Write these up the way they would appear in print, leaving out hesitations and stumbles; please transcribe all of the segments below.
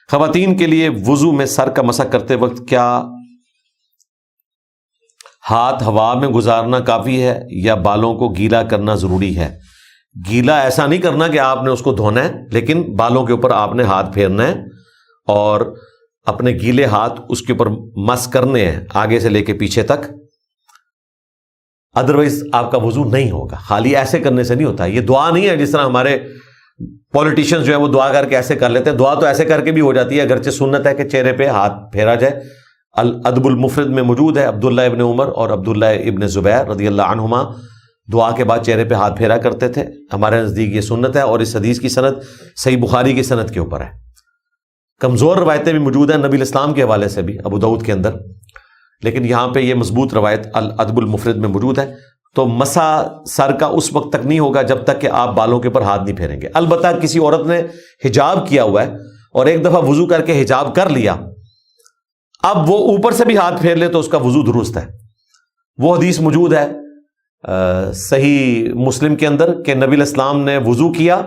خواتین کے لیے وضو میں سر کا مسح کرتے وقت کیا ہاتھ ہوا میں گزارنا کافی ہے یا بالوں کو گیلا کرنا ضروری ہے؟ گیلا ایسا نہیں کرنا کہ آپ نے اس کو دھونا ہے، لیکن بالوں کے اوپر آپ نے ہاتھ پھیرنا ہے اور اپنے گیلے ہاتھ اس کے اوپر مس کرنے ہیں آگے سے لے کے پیچھے تک، ادروائز آپ کا وضو نہیں ہوگا۔ خالی ایسے کرنے سے نہیں ہوتا، یہ دعا نہیں ہے جس طرح ہمارے پولیٹیشینز جو ہے وہ دعا کر کے ایسے کر لیتے ہیں۔ دعا تو ایسے کر کے بھی ہو جاتی ہے، اگرچہ سنت ہے کہ چہرے پہ ہاتھ پھیرا جائے۔ الادب المفرد میں موجود ہے، عبداللہ ابن عمر اور عبداللہ ابن زبیر رضی اللہ عنہما دعا کے بعد چہرے پہ ہاتھ پھیرا کرتے تھے۔ ہمارے نزدیک یہ سنت ہے، اور اس حدیث کی سند صحیح بخاری کی سند کے اوپر ہے۔ کمزور روایتیں بھی موجود ہیں نبی الاسلام کے حوالے سے بھی ابو داؤد کے اندر، لیکن یہاں پہ یہ مضبوط روایت الادب المفرد میں موجود ہے۔ تو مسح سر کا اس وقت تک نہیں ہوگا جب تک کہ آپ بالوں کے اوپر ہاتھ نہیں پھیریں گے۔ البتہ کسی عورت نے حجاب کیا ہوا ہے اور ایک دفعہ وضو کر کے حجاب کر لیا، اب وہ اوپر سے بھی ہاتھ پھیر لے تو اس کا وضو درست ہے۔ وہ حدیث موجود ہے صحیح مسلم کے اندر کہ نبی الاسلام نے وضو کیا،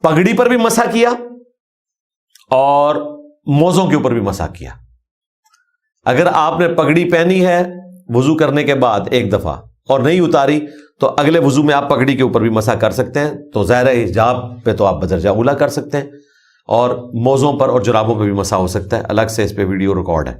پگڑی پر بھی مسح کیا اور موزوں کے اوپر بھی مسح کیا۔ اگر آپ نے پگڑی پہنی ہے وضو کرنے کے بعد ایک دفعہ اور نہیں اتاری تو اگلے وضو میں آپ پگڑی کے اوپر بھی مسح کر سکتے ہیں، تو ظاہر ہے حجاب پہ تو آپ بدرجہ اولا کر سکتے ہیں، اور موزوں پر اور جرابوں پہ بھی مسح ہو سکتا ہے۔ الگ سے اس پہ ویڈیو ریکارڈ ہے۔